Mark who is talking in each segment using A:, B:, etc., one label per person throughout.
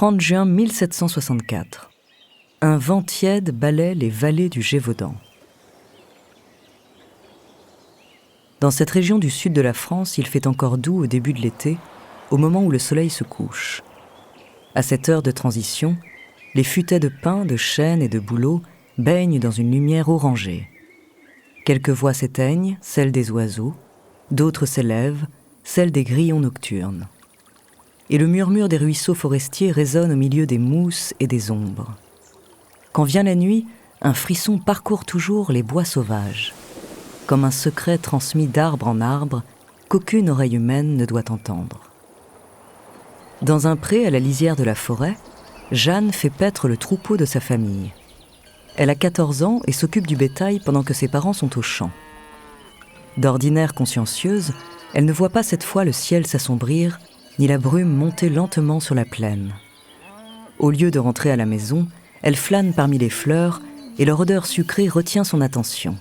A: 30 juin 1764. Un vent tiède balaie les vallées du Gévaudan. Dans cette région du sud de la France, il fait encore doux au début de l'été, au moment où le soleil se couche. À cette heure de transition, les futaies de pins, de chênes et de bouleaux baignent dans une lumière orangée. Quelques voix s'éteignent, celles des oiseaux, d'autres s'élèvent, celles des grillons nocturnes. Et le murmure des ruisseaux forestiers résonne au milieu des mousses et des ombres. Quand vient la nuit, un frisson parcourt toujours les bois sauvages, comme un secret transmis d'arbre en arbre qu'aucune oreille humaine ne doit entendre. Dans un pré à la lisière de la forêt, Jeanne fait paître le troupeau de sa famille. Elle a 14 ans et s'occupe du bétail pendant que ses parents sont au champ. D'ordinaire consciencieuse, elle ne voit pas cette fois le ciel s'assombrir, ni la brume monter lentement sur la plaine. Au lieu de rentrer à la maison, elle flâne parmi les fleurs et leur odeur sucrée retient son attention.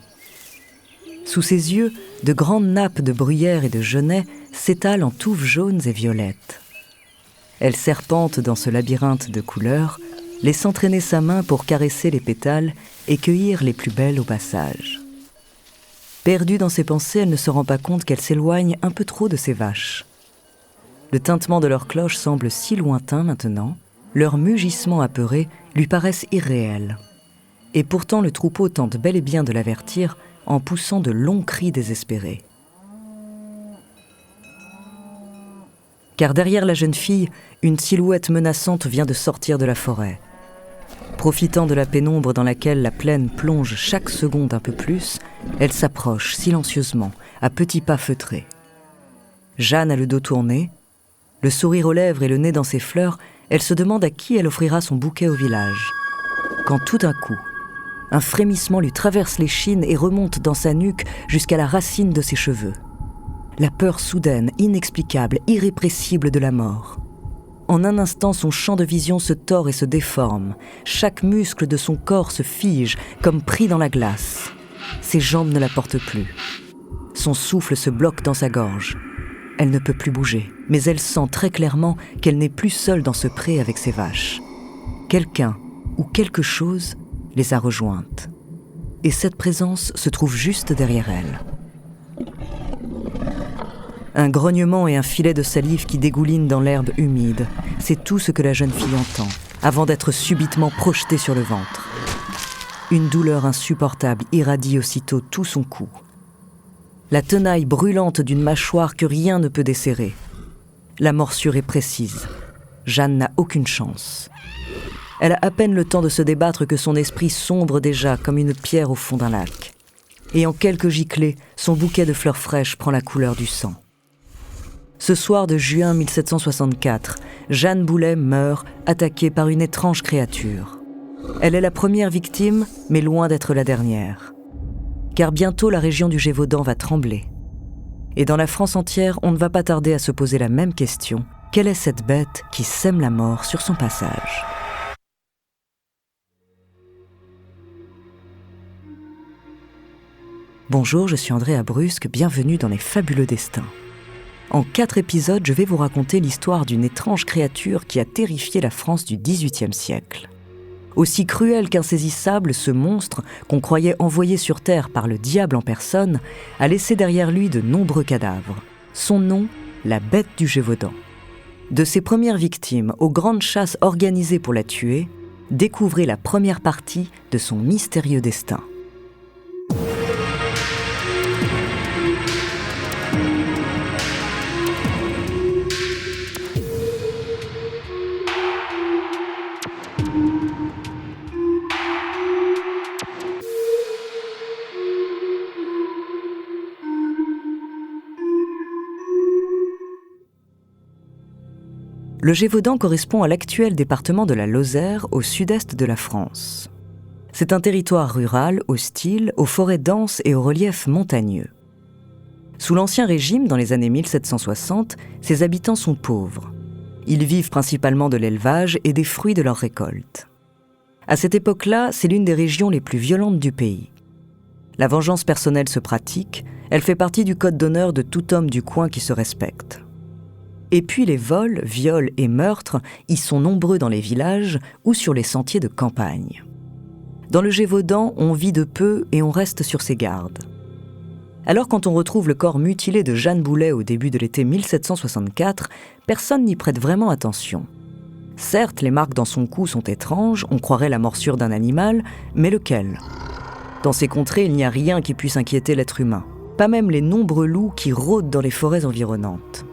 A: Sous ses yeux, de grandes nappes de bruyère et de genêt s'étalent en touffes jaunes et violettes. Elle serpente dans ce labyrinthe de couleurs, laissant traîner sa main pour caresser les pétales et cueillir les plus belles au passage. Perdue dans ses pensées, elle ne se rend pas compte qu'elle s'éloigne un peu trop de ses vaches. Le tintement de leurs cloches semble si lointain maintenant, leurs mugissements apeurés lui paraissent irréels. Et pourtant le troupeau tente bel et bien de l'avertir en poussant de longs cris désespérés. Car derrière la jeune fille, une silhouette menaçante vient de sortir de la forêt. Profitant de la pénombre dans laquelle la plaine plonge chaque seconde un peu plus, elle s'approche silencieusement, à petits pas feutrés. Jeanne a le dos tourné, le sourire aux lèvres et le nez dans ses fleurs, elle se demande à qui elle offrira son bouquet au village. Quand tout d'un coup, un frémissement lui traverse l'échine et remonte dans sa nuque jusqu'à la racine de ses cheveux. La peur soudaine, inexplicable, irrépressible de la mort. En un instant, son champ de vision se tord et se déforme. Chaque muscle de son corps se fige, comme pris dans la glace. Ses jambes ne la portent plus. Son souffle se bloque dans sa gorge. Elle ne peut plus bouger, mais elle sent très clairement qu'elle n'est plus seule dans ce pré avec ses vaches. Quelqu'un ou quelque chose les a rejointes. Et cette présence se trouve juste derrière elle. Un grognement et un filet de salive qui dégouline dans l'herbe humide, c'est tout ce que la jeune fille entend, avant d'être subitement projetée sur le ventre. Une douleur insupportable irradie aussitôt tout son cou. La tenaille brûlante d'une mâchoire que rien ne peut desserrer. La morsure est précise. Jeanne n'a aucune chance. Elle a à peine le temps de se débattre que son esprit sombre déjà comme une pierre au fond d'un lac. Et en quelques giclées, son bouquet de fleurs fraîches prend la couleur du sang. Ce soir de juin 1764, Jeanne Boulet meurt, attaquée par une étrange créature. Elle est la première victime, mais loin d'être la dernière. Car bientôt la région du Gévaudan va trembler. Et dans la France entière, on ne va pas tarder à se poser la même question. Quelle est cette bête qui sème la mort sur son passage ? Bonjour, je suis Andrea Brusque, bienvenue dans Les Fabuleux Destins. En 4 épisodes, je vais vous raconter l'histoire d'une étrange créature qui a terrifié la France du XVIIIe siècle. Aussi cruel qu'insaisissable, ce monstre, qu'on croyait envoyé sur Terre par le diable en personne, a laissé derrière lui de nombreux cadavres. Son nom, la bête du Gévaudan. De ses premières victimes aux grandes chasses organisées pour la tuer, découvrez la première partie de son mystérieux destin. Le Gévaudan correspond à l'actuel département de la Lozère, au sud-est de la France. C'est un territoire rural, hostile, aux forêts denses et au relief montagneux. Sous l'Ancien Régime, dans les années 1760, ses habitants sont pauvres. Ils vivent principalement de l'élevage et des fruits de leurs récoltes. À cette époque-là, c'est l'une des régions les plus violentes du pays. La vengeance personnelle se pratique, elle fait partie du code d'honneur de tout homme du coin qui se respecte. Et puis les vols, viols et meurtres y sont nombreux dans les villages ou sur les sentiers de campagne. Dans le Gévaudan, on vit de peu et on reste sur ses gardes. Alors quand on retrouve le corps mutilé de Jeanne Boulet au début de l'été 1764, personne n'y prête vraiment attention. Certes, les marques dans son cou sont étranges, on croirait la morsure d'un animal, mais lequel ? Dans ces contrées, il n'y a rien qui puisse inquiéter l'être humain, pas même les nombreux loups qui rôdent dans les forêts environnantes.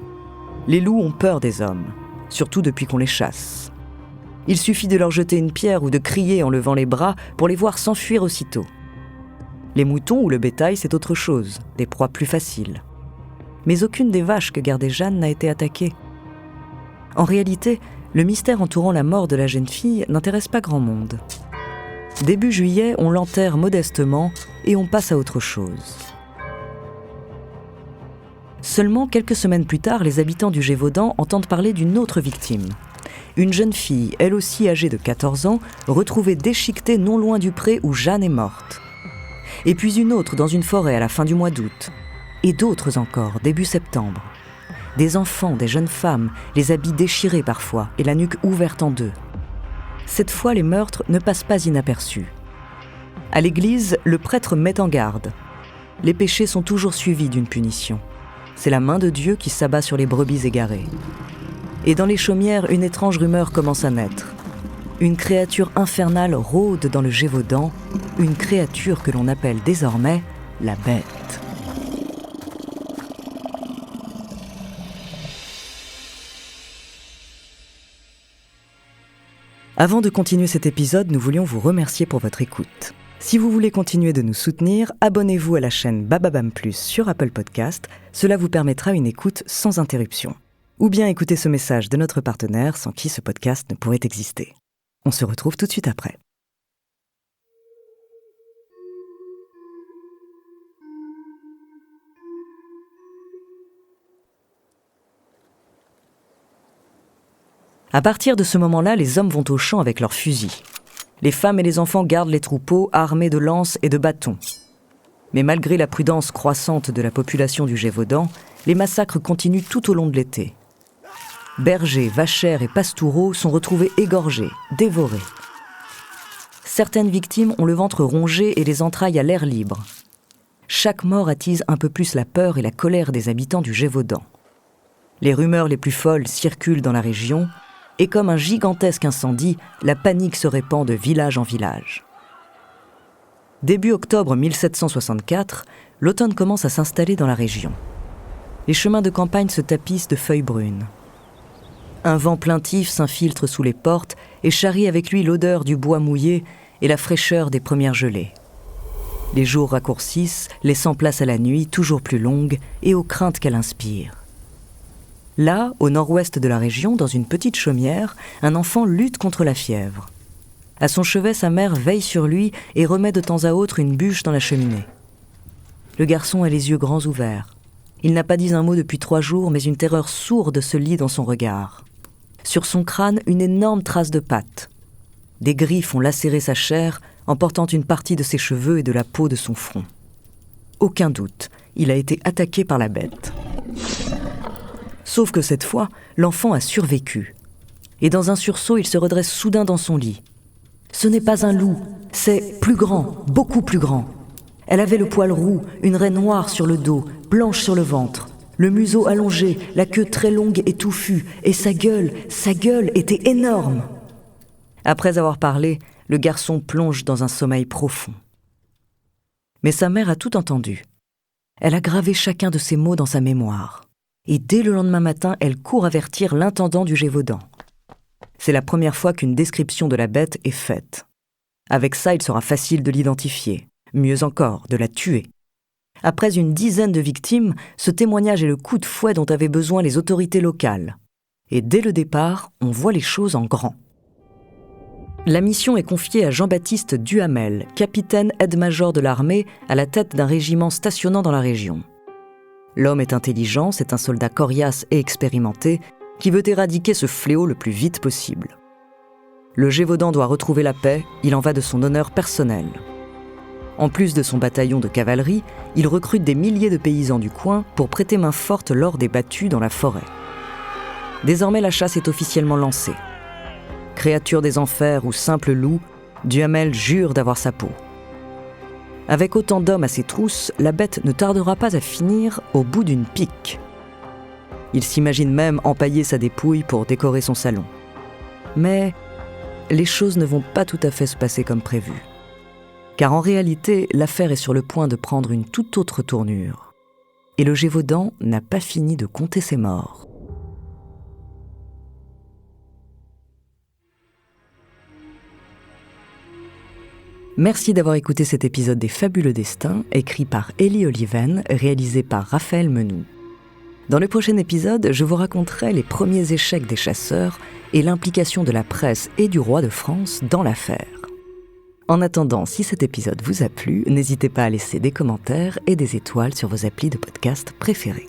A: Les loups ont peur des hommes, surtout depuis qu'on les chasse. Il suffit de leur jeter une pierre ou de crier en levant les bras pour les voir s'enfuir aussitôt. Les moutons ou le bétail, c'est autre chose, des proies plus faciles. Mais aucune des vaches que gardait Jeanne n'a été attaquée. En réalité, le mystère entourant la mort de la jeune fille n'intéresse pas grand monde. Début juillet, on l'enterre modestement et on passe à autre chose. Seulement quelques semaines plus tard, les habitants du Gévaudan entendent parler d'une autre victime. Une jeune fille, elle aussi âgée de 14 ans, retrouvée déchiquetée non loin du pré où Jeanne est morte. Et puis une autre dans une forêt à la fin du mois d'août. Et d'autres encore, début septembre. Des enfants, des jeunes femmes, les habits déchirés parfois et la nuque ouverte en deux. Cette fois, les meurtres ne passent pas inaperçus. À l'église, le prêtre met en garde. Les péchés sont toujours suivis d'une punition. C'est la main de Dieu qui s'abat sur les brebis égarées. Et dans les chaumières, une étrange rumeur commence à naître. Une créature infernale rôde dans le Gévaudan, une créature que l'on appelle désormais la bête. Avant de continuer cet épisode, nous voulions vous remercier pour votre écoute. Si vous voulez continuer de nous soutenir, abonnez-vous à la chaîne Bababam Plus sur Apple Podcast. Cela vous permettra une écoute sans interruption. Ou bien écoutez ce message de notre partenaire sans qui ce podcast ne pourrait exister. On se retrouve tout de suite après. À partir de ce moment-là, les hommes vont au champ avec leurs fusils. Les femmes et les enfants gardent les troupeaux armés de lances et de bâtons. Mais malgré la prudence croissante de la population du Gévaudan, les massacres continuent tout au long de l'été. Bergers, vachères et pastoureaux sont retrouvés égorgés, dévorés. Certaines victimes ont le ventre rongé et les entrailles à l'air libre. Chaque mort attise un peu plus la peur et la colère des habitants du Gévaudan. Les rumeurs les plus folles circulent dans la région, et comme un gigantesque incendie, la panique se répand de village en village. Début octobre 1764, l'automne commence à s'installer dans la région. Les chemins de campagne se tapissent de feuilles brunes. Un vent plaintif s'infiltre sous les portes et charrie avec lui l'odeur du bois mouillé et la fraîcheur des premières gelées. Les jours raccourcissent, laissant place à la nuit toujours plus longue et aux craintes qu'elle inspire. Là, au nord-ouest de la région, dans une petite chaumière, un enfant lutte contre la fièvre. À son chevet, sa mère veille sur lui et remet de temps à autre une bûche dans la cheminée. Le garçon a les yeux grands ouverts. Il n'a pas dit un mot depuis 3 jours, mais une terreur sourde se lit dans son regard. Sur son crâne, une énorme trace de pattes. Des griffes ont lacéré sa chair, emportant une partie de ses cheveux et de la peau de son front. Aucun doute, il a été attaqué par la bête. Sauf que cette fois, l'enfant a survécu. Et dans un sursaut, il se redresse soudain dans son lit. Ce n'est pas un loup, c'est plus grand, beaucoup plus grand. Elle avait le poil roux, une raie noire sur le dos, blanche sur le ventre, le museau allongé, la queue très longue et touffue, et sa gueule était énorme. Après avoir parlé, le garçon plonge dans un sommeil profond. Mais sa mère a tout entendu. Elle a gravé chacun de ces mots dans sa mémoire. Et dès le lendemain matin, elle court avertir l'intendant du Gévaudan. C'est la première fois qu'une description de la bête est faite. Avec ça, il sera facile de l'identifier. Mieux encore, de la tuer. Après une dizaine de victimes, ce témoignage est le coup de fouet dont avaient besoin les autorités locales. Et dès le départ, on voit les choses en grand. La mission est confiée à Jean-Baptiste Duhamel, capitaine aide-major de l'armée à la tête d'un régiment stationnant dans la région. L'homme est intelligent, c'est un soldat coriace et expérimenté qui veut éradiquer ce fléau le plus vite possible. Le Gévaudan doit retrouver la paix, il en va de son honneur personnel. En plus de son bataillon de cavalerie, il recrute des milliers de paysans du coin pour prêter main forte lors des battues dans la forêt. Désormais, la chasse est officiellement lancée. Créature des enfers ou simple loup, Duhamel jure d'avoir sa peau. Avec autant d'hommes à ses trousses, la bête ne tardera pas à finir au bout d'une pique. Il s'imagine même empailler sa dépouille pour décorer son salon. Mais les choses ne vont pas tout à fait se passer comme prévu. Car en réalité, l'affaire est sur le point de prendre une toute autre tournure. Et le Gévaudan n'a pas fini de compter ses morts. Merci d'avoir écouté cet épisode des Fabuleux Destins, écrit par Élie Oliven, réalisé par Raphaël Menoux. Dans le prochain épisode, je vous raconterai les premiers échecs des chasseurs et l'implication de la presse et du roi de France dans l'affaire. En attendant, si cet épisode vous a plu, n'hésitez pas à laisser des commentaires et des étoiles sur vos applis de podcast préférés.